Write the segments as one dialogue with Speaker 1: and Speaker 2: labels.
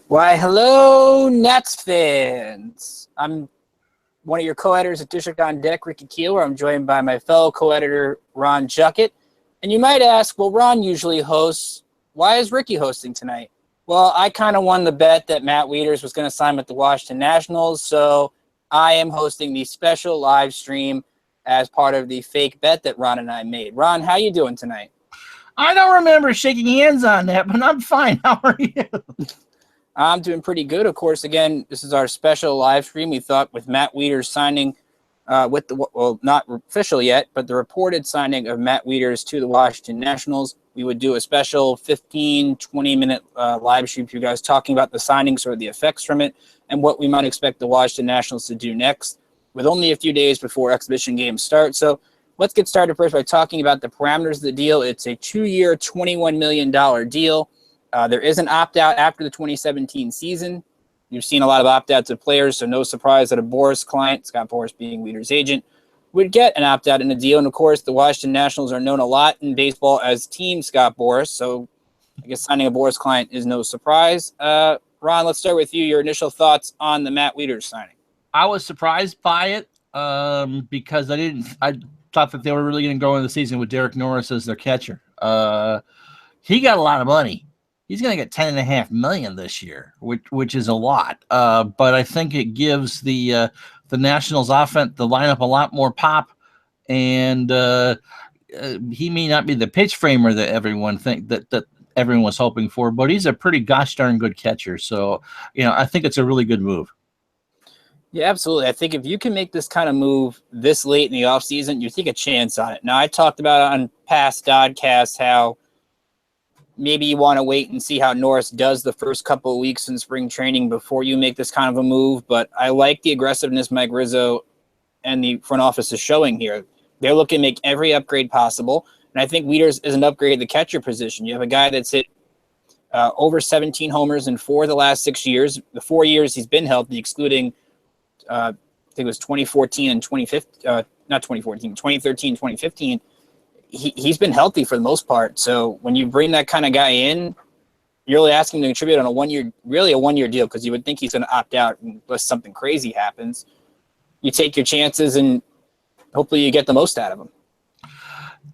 Speaker 1: Why, hello, Nets fans. I'm one of your co-editors at District on Deck, Ricky Keeler. I'm joined by my fellow co-editor, Ron Juckett. And you might ask, well, Ron usually hosts. Why is Ricky hosting tonight? Well, I kind of won the bet that Matt Wieters was going to sign with the Washington Nationals, so I am hosting the special live stream as part of the fake bet that Ron and I made. Ron, how you doing tonight?
Speaker 2: I don't remember shaking hands on that, but I'm fine. How are you?
Speaker 1: I'm doing pretty good. Of course, again, this is our special live stream. We thought with Matt Wieters signing with the, well, not official yet, but the reported signing of Matt Wieters to the Washington Nationals, we would do a special 15, 20-minute live stream for you guys talking about the signings or the effects from it and what we might expect the Washington Nationals to do next with only a few days before exhibition games start. So let's get started first by talking about the parameters of the deal. It's a 2-year, $21 million deal. There is an opt-out after the 2017 season. You've seen a lot of opt-outs of players, so no surprise that a Boras client, Scott Boras being Wieters' agent, would get an opt-out in the deal. And, of course, the Washington Nationals are known a lot in baseball as Team Scott Boras, so I guess signing a Boras client is no surprise. Ron, let's start with you. Your initial thoughts on the Matt Wieters signing.
Speaker 2: I was surprised by it because I thought that they were really going to go into the season with Derek Norris as their catcher. He got a lot of money. He's going to get $10.5 million this year, which is a lot. But I think it gives the Nationals offense, the lineup, a lot more pop. And he may not be the pitch framer that everyone that everyone was hoping for, but he's a pretty gosh darn good catcher. So, I think it's a really good move.
Speaker 1: Yeah, absolutely. I think if you can make this kind of move this late in the offseason, you take a chance on it. Now, I talked about on past DoDcasts how maybe you want to wait and see how Norris does the first couple of weeks in spring training before you make this kind of a move. But I like the aggressiveness Mike Rizzo and the front office is showing here. They're looking to make every upgrade possible. And I think Wieters is an upgrade at the catcher position. You have a guy that's hit over 17 homers in 4 of the last 6 years. The 4 years he's been healthy, excluding I think it was 2014 and 2015, not 2014, 2013, 2015. He's been healthy for the most part. So when you bring that kind of guy in, you're really asking him to contribute on a 1-year deal, because you would think he's going to opt out unless something crazy happens. You take your chances and hopefully you get the most out of him.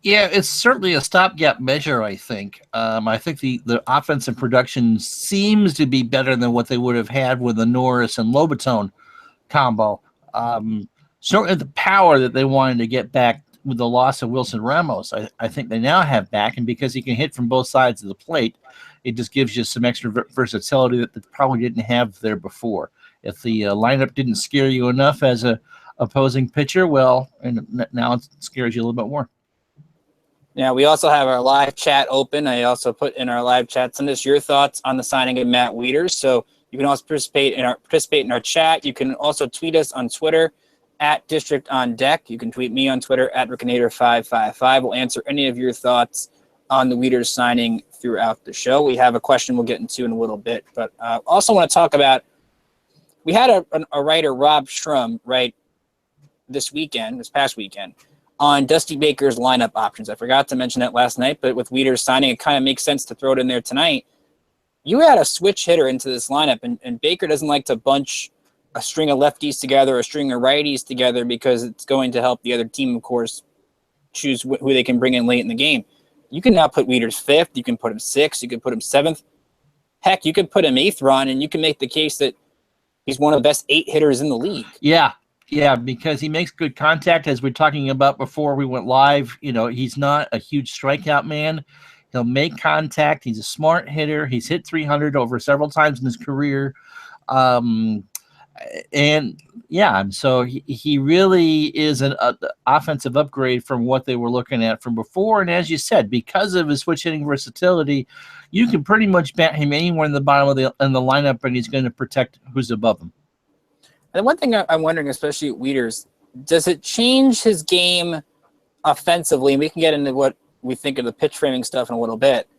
Speaker 2: Yeah, it's certainly a stopgap measure, I think. I think the offensive production seems to be better than what they would have had with the Norris and Lobaton combo. Certainly the power that they wanted to get back with the loss of Wilson Ramos, I think they now have back, and because he can hit from both sides of the plate, it just gives you some extra versatility that they probably didn't have there before. If the lineup didn't scare you enough as a opposing pitcher, well, and now it scares you a little bit more.
Speaker 1: Now, we also have our live chat open. I also put in our live chat, send us your thoughts on the signing of Matt Wieters. So you can also participate in our chat. You can also tweet us on Twitter at District on Deck. You can tweet me on Twitter at Rickinator555. We'll answer any of your thoughts on the Wieters signing throughout the show. We have a question we'll get into in a little bit, but also want to talk about, we had a writer, Rob Shrum, write this past weekend, on Dusty Baker's lineup options. I forgot to mention that last night, but with Wieters signing, it kind of makes sense to throw it in there tonight. You had a switch hitter into this lineup, and Baker doesn't like to bunch a string of lefties together, a string of righties together, because it's going to help the other team, of course, choose who they can bring in late in the game. You can now put Wieters 5th, you can put him 6th, you can put him 7th. Heck, you could put him 8th, Ron, and you can make the case that he's one of the best 8 hitters in the league.
Speaker 2: Yeah, because he makes good contact, as we're talking about before we went live. He's not a huge strikeout man. He'll make contact. He's a smart hitter. He's hit 300 over several times in his career. So he really is an offensive upgrade from what they were looking at from before. And as you said, because of his switch hitting versatility, you can pretty much bat him anywhere in the bottom of the lineup, and he's going to protect who's above him.
Speaker 1: And one thing I'm wondering, especially at Wieters, does it change his game offensively? And we can get into what we think of the pitch framing stuff in a little bit.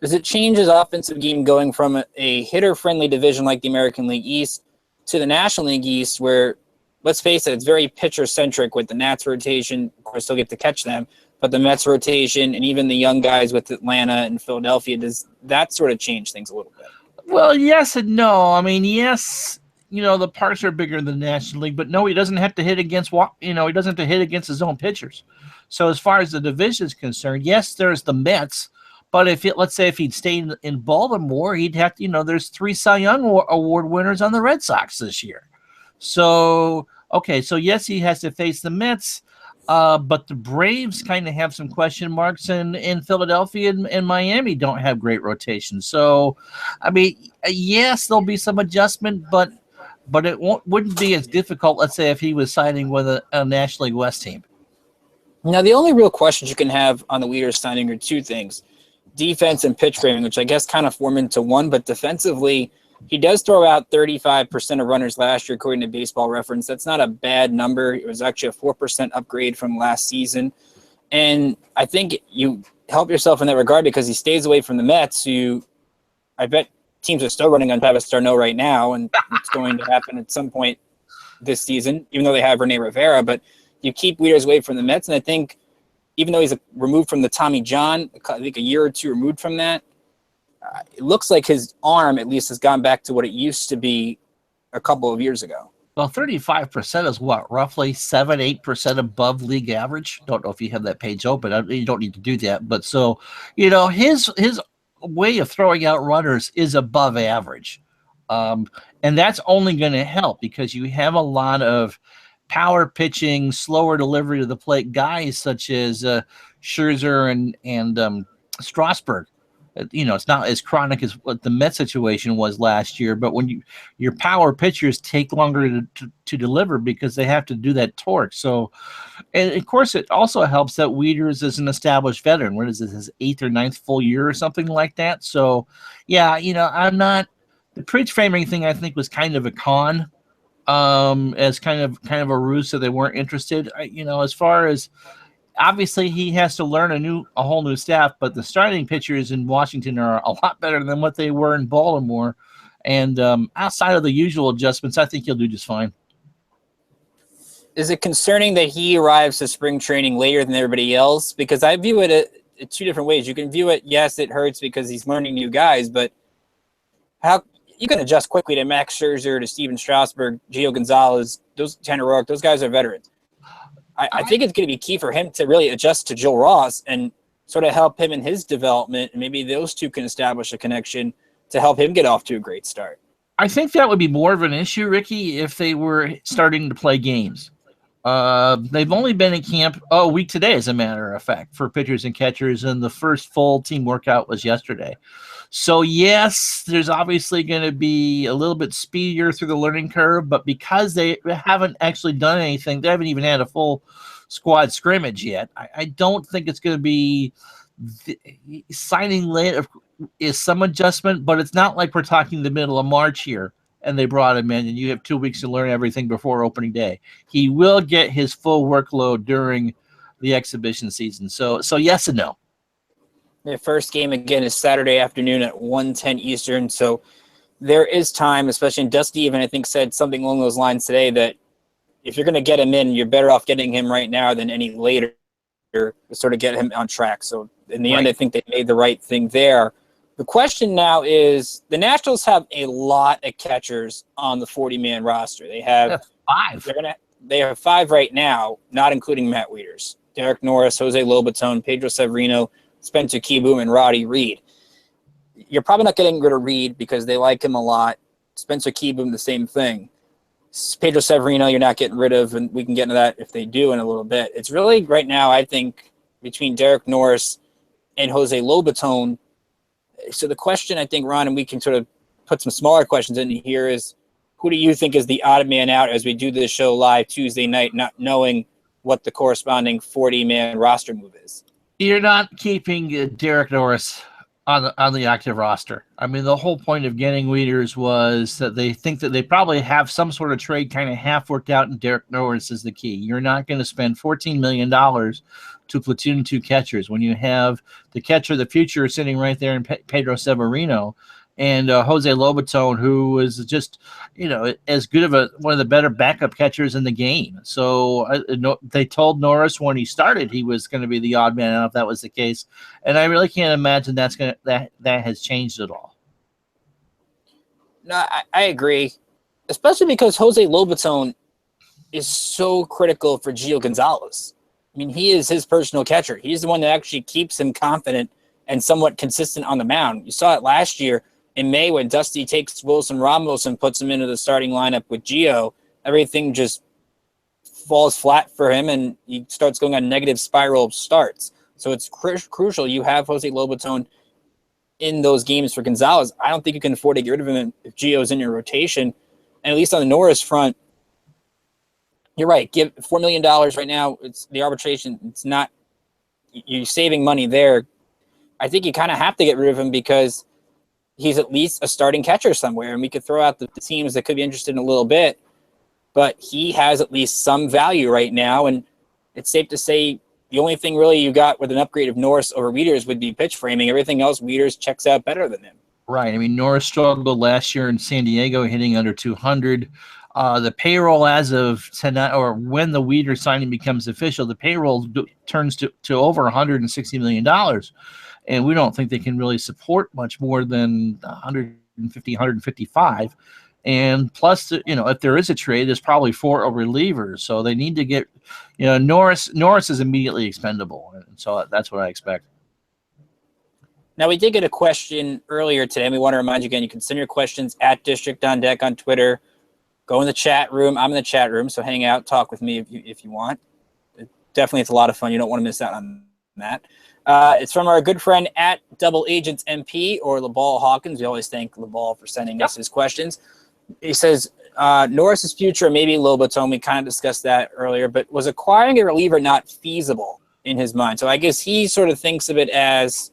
Speaker 1: Does it change his offensive game going from a hitter-friendly division like the American League East to the National League East, where, let's face it, it's very pitcher-centric with the Nats rotation? Of course, they'll get to catch them, but the Mets rotation and even the young guys with Atlanta and Philadelphia, does that sort of change things a little bit?
Speaker 2: Well, yes and no. I mean, yes, the parks are bigger than the National League, but no, he doesn't have to hit against he doesn't have to hit against his own pitchers. So as far as the division is concerned, yes, there's the Mets, but let's say if he'd stayed in Baltimore, he'd have to, there's 3 Cy Young Award winners on the Red Sox this year. So, okay, so yes, he has to face the Mets. But the Braves kind of have some question marks, and Philadelphia and Miami don't have great rotation. So, I mean, yes, there'll be some adjustment, but it wouldn't be as difficult, let's say, if he was signing with a National League West team.
Speaker 1: Now, the only real questions you can have on the Wieters signing are 2 things: defense and pitch framing, which I guess kind of form into one. But defensively, he does throw out 35% of runners last year, according to Baseball Reference. That's not a bad number. It was actually a 4% upgrade from last season. And I think you help yourself in that regard because he stays away from the Mets, who I bet teams are still running on Travis d'Arnaud right now, and it's going to happen at some point this season, even though they have Rene Rivera. But you keep Wieters away from the Mets, and I think even though he's removed from the Tommy John, I think a year or 2 removed from that, it looks like his arm at least has gone back to what it used to be a couple of years ago.
Speaker 2: Well, 35% is what, roughly 7-8% above league average. Don't know if you have that page open. You don't need to do that. But so, his way of throwing out runners is above average. And that's only going to help because you have a lot of power pitching, slower delivery to the plate guys such as Scherzer and Strasburg. It's not as chronic as what the Met situation was last year, but when your power pitchers take longer to deliver because they have to do that torque. So, and of course, it also helps that Wieters is an established veteran. What is this, his 8th or 9th full year or something like that? So, yeah, I'm not the pitch framing thing. I think was kind of a con, as kind of a ruse, so they weren't interested. As far as obviously, he has to learn a whole new staff, but the starting pitchers in Washington are a lot better than what they were in Baltimore. And outside of the usual adjustments, I think he'll do just fine.
Speaker 1: Is it concerning that he arrives to spring training later than everybody else? Because I view it 2 different ways. You can view it, yes, it hurts because he's learning new guys, but how you can adjust quickly to Max Scherzer, to Steven Strasburg, Gio Gonzalez, Tanner Roark. Those guys are veterans. I think it's going to be key for him to really adjust to Joe Ross and sort of help him in his development. And maybe those 2 can establish a connection to help him get off to a great start.
Speaker 2: I think that would be more of an issue, Ricky, if they were starting to play games. They've only been in camp a week today, as a matter of fact, for pitchers and catchers, and the first full team workout was yesterday. So, yes, there's obviously going to be a little bit speedier through the learning curve, but because they haven't actually done anything, they haven't even had a full squad scrimmage yet, I don't think it's going to be signing late is some adjustment, but it's not like we're talking the middle of March here and they brought him in and you have 2 weeks to learn everything before opening day. He will get his full workload during the exhibition season. So yes and no.
Speaker 1: The first game, again, is Saturday afternoon at 1:10 Eastern, so there is time, especially in Dusty even, I think, said something along those lines today that if you're going to get him in, you're better off getting him right now than any later to sort of get him on track. So in the end, I think they made the right thing there. The question now is the Nationals have a lot of catchers on the 40-man roster. They have
Speaker 2: 5.
Speaker 1: They have 5 right now, not including Matt Wieters. Derek Norris, Jose Lobaton, Pedro Severino, Spencer Kieboom, and Roddy Reed. You're probably not getting rid of Reed because they like him a lot. Spencer Kieboom, the same thing. Pedro Severino, you're not getting rid of, and we can get into that if they do in a little bit. It's really right now, I think, between Derek Norris and Jose Lobaton. So the question, I think, Ron, and we can sort of put some smaller questions in here, is who do you think is the odd man out as we do this show live Tuesday night, not knowing what the corresponding 40-man roster move is?
Speaker 2: You're not keeping Derek Norris on the active roster. I mean, the whole point of getting Wieters was that they think that they probably have some sort of trade kind of half worked out, and Derek Norris is the key. You're not going to spend $14 million to platoon 2 catchers when you have the catcher of the future sitting right there in Pedro Severino and Jose Lobaton, who is just, as good of one of the better backup catchers in the game. So they told Norris when he started he was going to be the odd man out if that was the case, and I really can't imagine that has changed at all.
Speaker 1: No, I agree, especially because Jose Lobaton is so critical for Gio Gonzalez. I mean, he is his personal catcher. He's the one that actually keeps him confident and somewhat consistent on the mound. You saw it last year in May when Dusty takes Wilson Ramos and puts him into the starting lineup with Gio. Everything just falls flat for him, and he starts going on negative spiral starts. So it's crucial you have Jose Lobaton in those games for Gonzalez. I don't think you can afford to get rid of him if Gio's in your rotation. And at least on the Norris front, you're right. Give $4 million right now. It's the arbitration. It's not, you're saving money there. I think you kind of have to get rid of him because he's at least a starting catcher somewhere, and we could throw out the teams that could be interested in a little bit, but he has at least some value right now. And it's safe to say the only thing really you got with an upgrade of Norris over Wieters would be pitch framing. Everything else, Wieters checks out better than him.
Speaker 2: Right. I mean, Norris struggled last year in San Diego, hitting under 200. The payroll as of tonight, or when the Wieters signing becomes official, the payroll turns to over $160 million. And we don't think they can really support much more than 150, 155. And plus, if there is a trade, there's probably 4 relievers. So they need to get, Norris is immediately expendable. And so that's what I expect.
Speaker 1: Now, we did get a question earlier today, and we want to remind you again, you can send your questions at District on Deck on Twitter. Go in the chat room. I'm in the chat room, so hang out, talk with me if you want. Definitely, it's a lot of fun. You don't want to miss out on that. It's from our good friend at Double Agents MP or LeBall Hawkins. We always thank LeBall for sending us his questions. He says, Norris's future, maybe Lobaton, we kind of discussed that earlier, but was acquiring a reliever not feasible in his mind? So I guess he sort of thinks of it as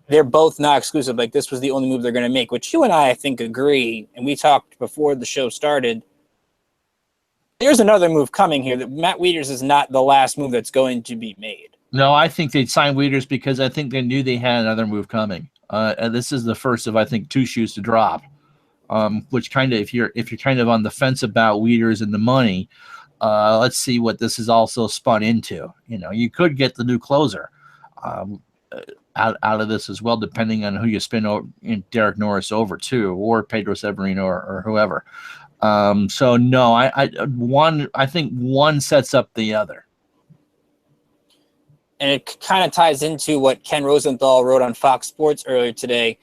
Speaker 1: they're both not exclusive. Like this was the only move they're going to make, which you and I think, agree. And we talked before the show started. There's another move coming here that Matt Wieters is not the last move that's going to be made.
Speaker 2: No, I think they'd sign Wieters because I think they knew they had another move coming. And this is the first of, I think, 2 shoes to drop. Which kind of, if you're kind of on the fence about Wieters and the money, let's see what this is also spun into. You could get the new closer out of this as well, depending on who you spin Derek Norris over to, or Pedro Severino or whoever. So no, I think one sets up the other.
Speaker 1: And it kind of ties into what Ken Rosenthal wrote on Fox Sports earlier today.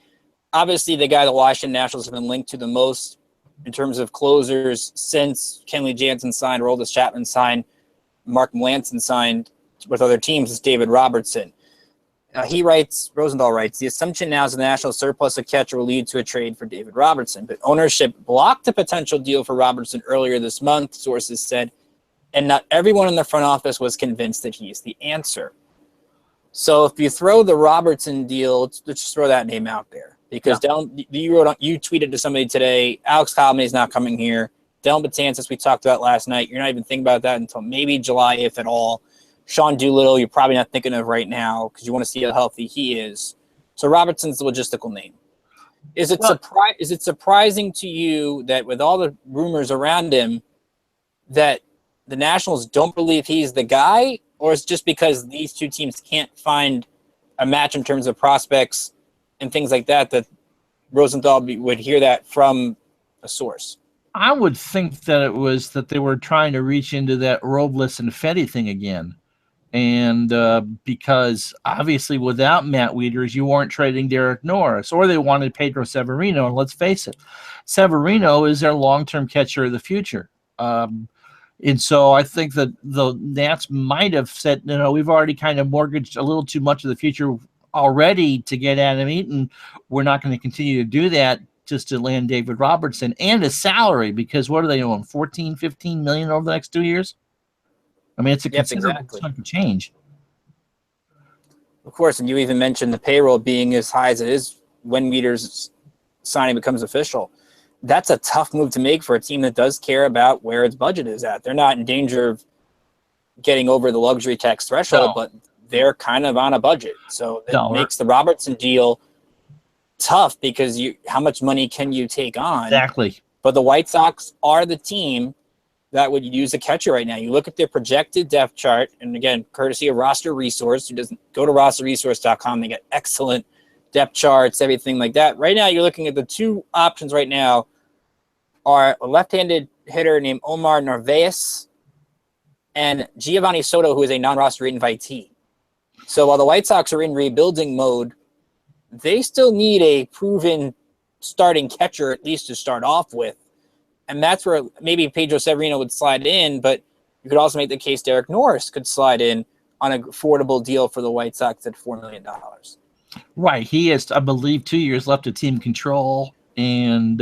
Speaker 1: Obviously, the guy the Washington Nationals have been linked to the most in terms of closers since Kenley Jansen signed, Aroldis Chapman signed, Mark Melancon signed with other teams is David Robertson. Rosenthal writes, the assumption now is the National surplus of catcher will lead to a trade for David Robertson, but ownership blocked a potential deal for Robertson earlier this month, sources said, and not everyone in the front office was convinced that he's the answer. So if you throw the Robertson deal, let's just throw that name out there. Because you tweeted to somebody today, Alex Colomé is not coming here. Dylan Betances, we talked about last night. You're not even thinking about that until maybe July, if at all. Sean Doolittle, you're probably not thinking of right now because you want to see how healthy he is. So Robertson's the logistical name. Is it surprising to you that with all the rumors around him that the Nationals don't believe he's the guy, or is it just because these two teams can't find a match in terms of prospects and things like that Rosenthal would hear that from a source?
Speaker 2: I would think that it was that they were trying to reach into that Robles and Fetty thing again. And because obviously without Matt Wieters, you weren't trading Derek Norris, or they wanted Pedro Severino. And let's face it, Severino is their long-term catcher of the future. And so I think that the Nats might have said, we've already kind of mortgaged a little too much of the future already to get Adam Eaton. We're not going to continue to do that just to land David Robertson and his salary, because what are they doing, 14, 15 million over the next 2 years? I mean, it's a considerable chunk of change.
Speaker 1: Of course, and you even mentioned the payroll being as high as it is when Wieters' signing becomes official. That's a tough move to make for a team that does care about where its budget is at. They're not in danger of getting over the luxury tax threshold, but they're kind of on a budget. So it makes the Robertson deal tough because how much money can you take on?
Speaker 2: Exactly.
Speaker 1: But the White Sox are the team that would use a catcher right now. You look at their projected depth chart, and again, courtesy of Roster Resource, who doesn't go to rosterresource.com, they get excellent depth charts, everything like that. Right now, you're looking at the two options right now are a left-handed hitter named Omar Narvaez and Giovanni Soto, who is a non-roster invitee. So while the White Sox are in rebuilding mode, they still need a proven starting catcher at least to start off with. And that's where maybe Pedro Severino would slide in, but you could also make the case Derek Norris could slide in on an affordable deal for the White Sox at $4 million.
Speaker 2: Right. He has, I believe, 2 years left of team control and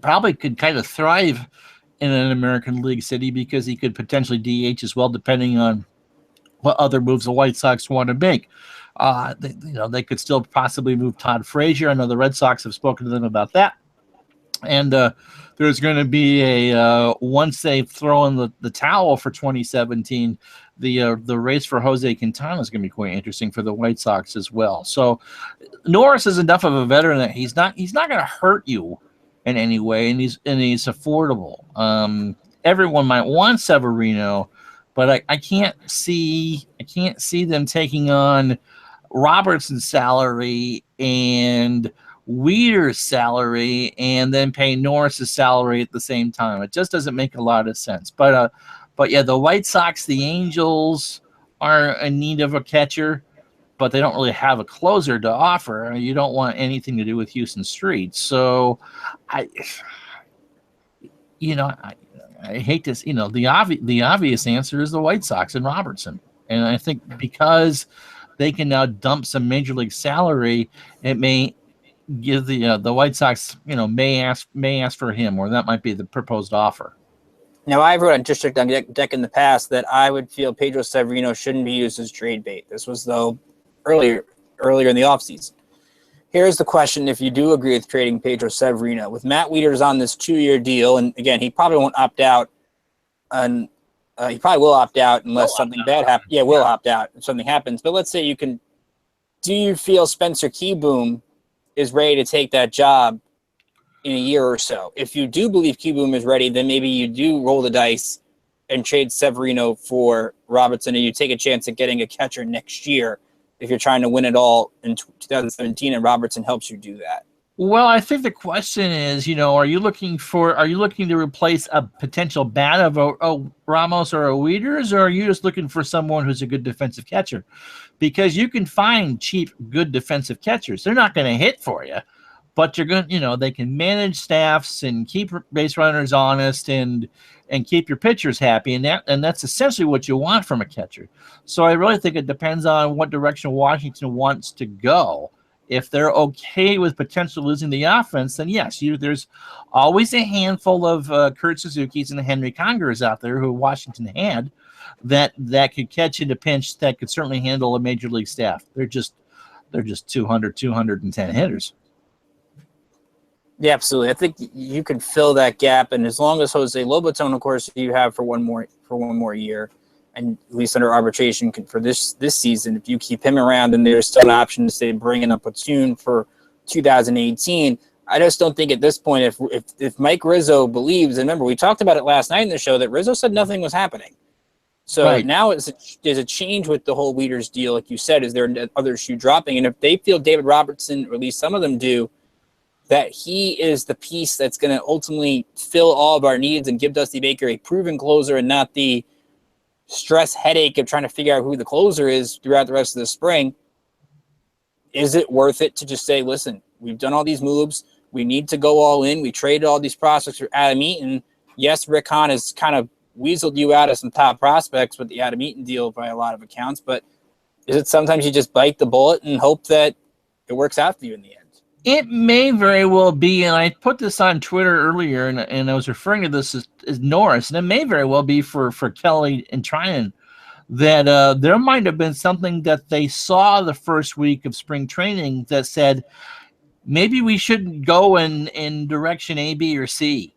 Speaker 2: probably could kind of thrive in an American League city because he could potentially DH as well, depending on what other moves the White Sox want to make. They could still possibly move Todd Frazier. I know the Red Sox have spoken to them about that. And there's going to be a once they throw in the towel for 2017, the race for Jose Quintana is going to be quite interesting for the White Sox as well. So Norris is enough of a veteran that he's not going to hurt you in any way, and he's affordable. Everyone might want Severino, but I can't see them taking on Robertson's salary and Wieters' salary and then pay Norris's salary at the same time. It just doesn't make a lot of sense. But yeah, the White Sox, the Angels are in need of a catcher, but they don't really have a closer to offer. You don't want anything to do with Houston Street. So I hate this. The obvious answer is the White Sox and Robertson. And I think because they can now dump some major league salary, it may give the White Sox, may ask for him, or that might be the proposed offer.
Speaker 1: Now, I've wrote on District on Deck in the past that I would feel Pedro Severino shouldn't be used as trade bait. This was, though, earlier in the offseason. Here's the question, if you do agree with trading Pedro Severino. With Matt Wieters on this 2-year deal, and again, he probably won't opt out, and he probably will opt out unless something bad happens. Yeah, will opt out if something happens. But let's say do you feel Spencer Keyboom is ready to take that job in a year or so? If you do believe Keyboom is ready, then maybe you do roll the dice and trade Severino for Robertson, and you take a chance at getting a catcher next year if you're trying to win it all in 2017 and Robertson helps you do that.
Speaker 2: Well, I think the question is, are you looking to replace a potential bat of a Ramos or a Wieters, or are you just looking for someone who's a good defensive catcher? Because you can find cheap, good defensive catchers. They're not going to hit for you, but you're going, they can manage staffs and keep base runners honest and keep your pitchers happy, and that's essentially what you want from a catcher. So I really think it depends on what direction Washington wants to go. If they're okay with potentially losing the offense, then yes, there's always a handful of Kurt Suzuki's and Henry Congers out there who Washington had that could catch in a pinch, that could certainly handle a major league staff. They're just 210 hitters.
Speaker 1: Yeah, absolutely. I think you can fill that gap, and as long as Jose Lobaton, of course, you have for one more year, and at least under arbitration for this season, if you keep him around, then there's still an option to say bring in a platoon for 2018. I just don't think at this point, if Mike Rizzo believes, and remember we talked about it last night in the show that Rizzo said nothing was happening. So right now there's a change with the whole Wieters deal, like you said. Is there other shoe dropping? And if they feel David Robertson, or at least some of them do, that he is the piece that's going to ultimately fill all of our needs and give Dusty Baker a proven closer and not the stress headache of trying to figure out who the closer is throughout the rest of the spring, is it worth it to just say, listen, we've done all these moves. We need to go all in. We traded all these prospects for Adam Eaton. Yes, Rick Hahn has kind of weaseled you out of some top prospects with the Adam Eaton deal by a lot of accounts, but is it sometimes you just bite the bullet and hope that it works out for you in the end?
Speaker 2: It may very well be, and I put this on Twitter earlier, and I was referring to this as Norris, and it may very well be for Kelly and Trinan that there might have been something that they saw the first week of spring training that said, maybe we shouldn't go in direction A, B, or C.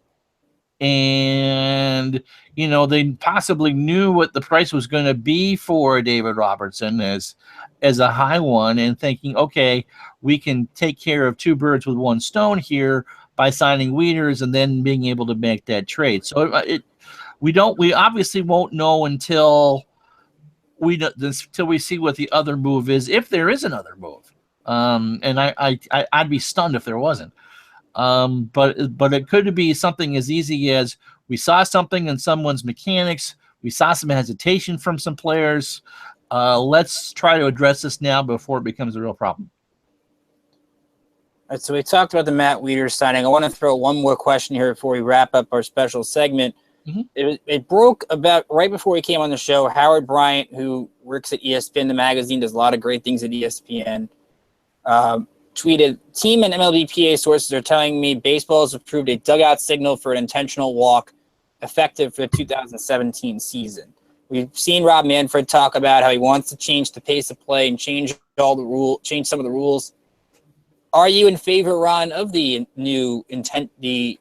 Speaker 2: And, they possibly knew what the price was going to be for David Robertson as a high one, and thinking, okay, we can take care of two birds with one stone here by signing Wieters and then being able to make that trade. So we obviously won't know until we see what the other move is, if there is another move. And I'd be stunned if there wasn't. But it could be something as easy as we saw something in someone's mechanics. We saw some hesitation from some players. Let's try to address this now before it becomes a real problem.
Speaker 1: All right, so we talked about the Matt Wieters signing. I want to throw one more question here before we wrap up our special segment.
Speaker 2: Mm-hmm.
Speaker 1: It broke about right before we came on the show. Howard Bryant, who works at ESPN, the magazine, does a lot of great things at ESPN, tweeted, team and MLBPA sources are telling me baseball has approved a dugout signal for an intentional walk effective for the 2017 season. We've seen Rob Manfred talk about how he wants to change the pace of play and change some of the rules. Are you in favor, Ron, of the new intent, the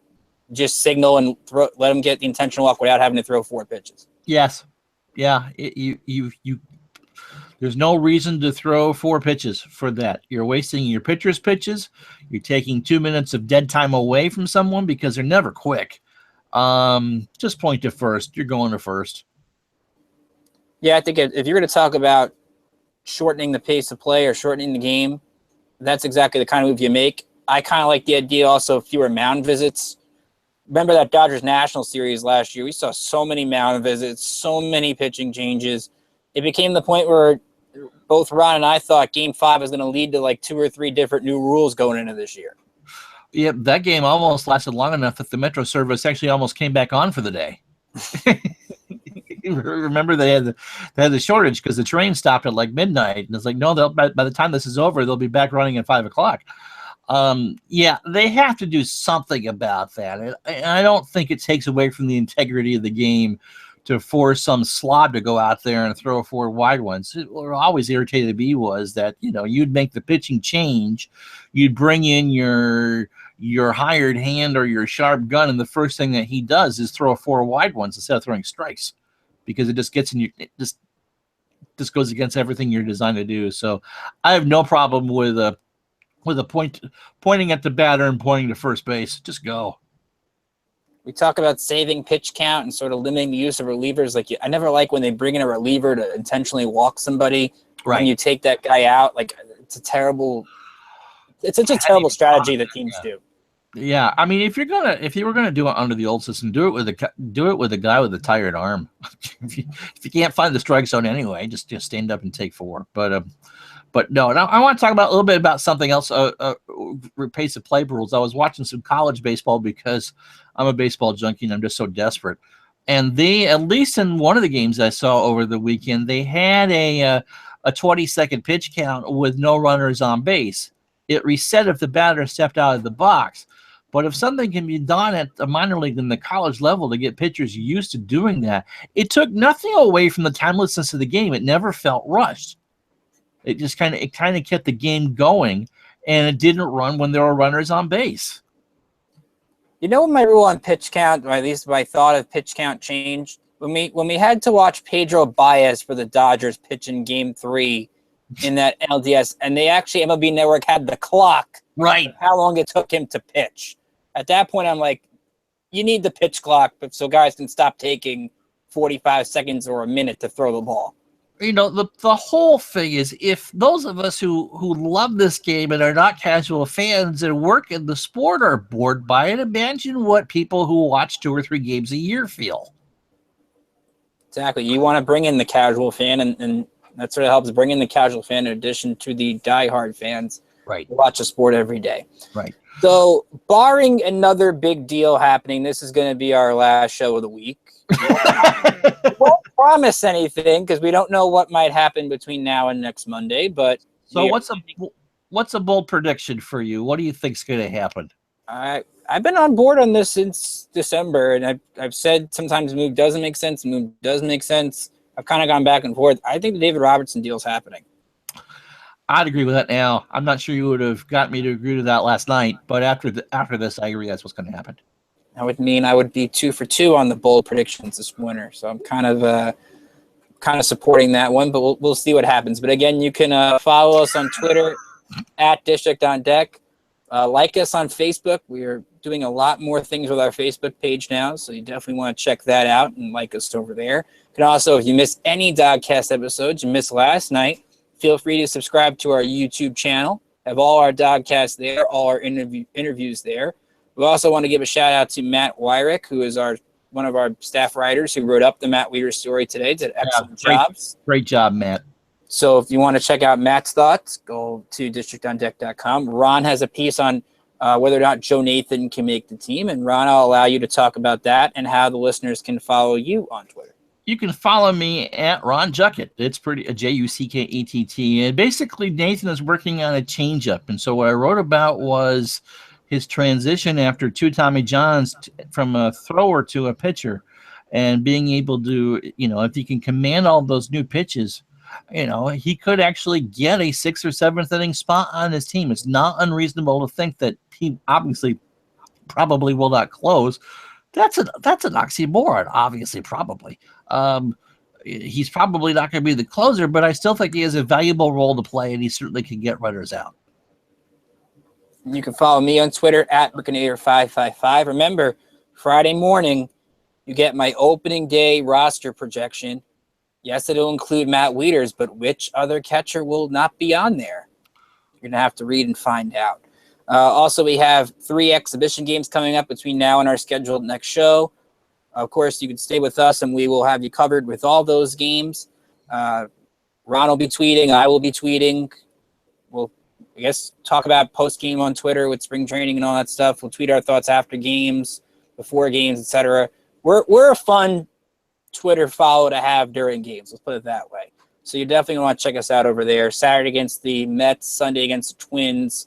Speaker 1: just signal and let him get the intentional walk without having to throw 4 pitches?
Speaker 2: Yes. Yeah. There's no reason to throw 4 pitches for that. You're wasting your pitcher's pitches. You're taking 2 minutes of dead time away from someone because they're never quick. Just point to first. You're going to first.
Speaker 1: Yeah, I think if you're going to talk about shortening the pace of play or shortening the game, that's exactly the kind of move you make. I kind of like the idea also of fewer mound visits. Remember that Dodgers National Series last year? We saw so many mound visits, so many pitching changes. It became the point where both Ron and I thought Game 5 was going to lead to like 2 or 3 different new rules going into this year.
Speaker 2: Yep, that game almost lasted long enough that the Metro service actually almost came back on for the day. Remember they had the shortage because the train stopped at like midnight, and it's like, no, by the time this is over, they'll be back running at 5 o'clock. Yeah, they have to do something about that. And I don't think it takes away from the integrity of the game to force some slob to go out there and throw 4 wide ones. What always irritated me was that, you'd make the pitching change, you'd bring in your hired hand or your sharp gun, and the first thing that he does is throw 4 wide ones instead of throwing strikes, because it just gets in your, it just goes against everything you're designed to do. So I have no problem with a pointing at the batter and pointing to first base. Just go.
Speaker 1: We talk about saving pitch count and sort of limiting the use of relievers. Like, I never like when they bring in a reliever to intentionally walk somebody.
Speaker 2: Right.
Speaker 1: And you take that guy out. Like, it's such a terrible strategy that teams do.
Speaker 2: Yeah, I mean, if you were gonna do it under the old system, do it with a guy with a tired arm. if you can't find the strike zone anyway, just stand up and take 4. But no, and I want to talk about a little bit about something else. Pace of play rules. I was watching some college baseball because I'm a baseball junkie and I'm just so desperate. And they, at least in one of the games I saw over the weekend, they had a 20-second pitch count with no runners on base. It reset if the batter stepped out of the box. But if something can be done at the minor league and the college level to get pitchers used to doing that, it took nothing away from the timelessness of the game. It never felt rushed. It just kind of kept the game going, and it didn't run when there were runners on base.
Speaker 1: You know when my rule on pitch count, or at least my thought of pitch count changed? When we had to watch Pedro Baez for the Dodgers pitch in Game 3 in that LDS, and they actually, MLB Network had the clock.
Speaker 2: Right.
Speaker 1: How long it took him to pitch. At that point, I'm like, you need the pitch clock so guys can stop taking 45 seconds or a minute to throw the ball.
Speaker 2: The whole thing is, if those of us who love this game and are not casual fans and work in the sport are bored by it, imagine what people who watch 2 or 3 games a year feel.
Speaker 1: Exactly. You want to bring in the casual fan, and that sort of helps bring in the casual fan in addition to the diehard fans.
Speaker 2: Right.
Speaker 1: Who watch the sport every day.
Speaker 2: Right.
Speaker 1: So, barring another big deal happening, this is going to be our last show of the week. We won't promise anything because we don't know what might happen between now and next Monday. But
Speaker 2: so, what's a bold prediction for you? What do you think's going to happen?
Speaker 1: I've been on board on this since December, and I've said sometimes the move doesn't make sense, the move does make sense. I've kind of gone back and forth. I think the David Robertson deal is happening.
Speaker 2: I'd agree with that now. I'm not sure you would have got me to agree to that last night, but after this, I agree that's what's going to happen.
Speaker 1: That would mean I would be 2 for 2 on the bold predictions this winter. So I'm kind of supporting that one, but we'll see what happens. But again, you can follow us on Twitter at District on Deck. Like us on Facebook. We are doing a lot more things with our Facebook page now, so you definitely want to check that out and like us over there. You can also, if you missed any DoDcast episodes you missed last night, feel free to subscribe to our YouTube channel. Have all our DoDcasts there, all our interviews there. We also want to give a shout out to Matt Wieters, who is one of our staff writers who wrote up the Matt Wieters story today. Did excellent jobs.
Speaker 2: Great job, Matt.
Speaker 1: So if you want to check out Matt's thoughts, go to districtondeck.com. Ron has a piece on whether or not Joe Nathan can make the team, and Ron, I'll allow you to talk about that and how the listeners can follow you on Twitter.
Speaker 2: You can follow me at Ron Juckett. It's pretty Juckett. And basically, Nathan is working on a changeup. And so what I wrote about was his transition after two Tommy Johns from a thrower to a pitcher, and being able to, if he can command all those new pitches, he could actually get a 6th or 7th inning spot on his team. It's not unreasonable to think that he obviously probably will not close. That's an oxymoron, obviously, probably. He's probably not going to be the closer, but I still think he has a valuable role to play, and he certainly can get runners out.
Speaker 1: You can follow me on Twitter at Buccinator555. Remember, Friday morning, you get my opening day roster projection. Yes, it'll include Matt Wieters, but which other catcher will not be on there? You're going to have to read and find out. Also, we have 3 exhibition games coming up between now and our scheduled next show. Of course, you can stay with us, and we will have you covered with all those games. Ron will be tweeting. I will be tweeting. We'll, I guess, talk about post-game on Twitter with spring training and all that stuff. We'll tweet our thoughts after games, before games, etc. We're a fun Twitter follow to have during games. Let's put it that way. So you definitely want to check us out over there. Saturday against the Mets, Sunday against the Twins,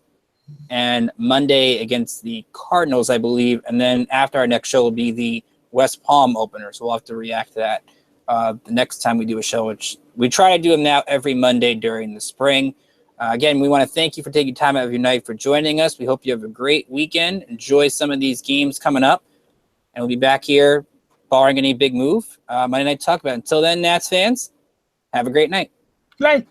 Speaker 1: and Monday against the Cardinals, I believe. And then after our next show will be the West Palm opener. So we'll have to react to that the next time we do a show, which we try to do them now every Monday during the spring. Again, we want to thank you for taking time out of your night for joining us. We hope you have a great weekend. Enjoy some of these games coming up. And we'll be back here, barring any big move, Monday Night Talk About. Until then, Nats fans, have a great night.
Speaker 2: Good night.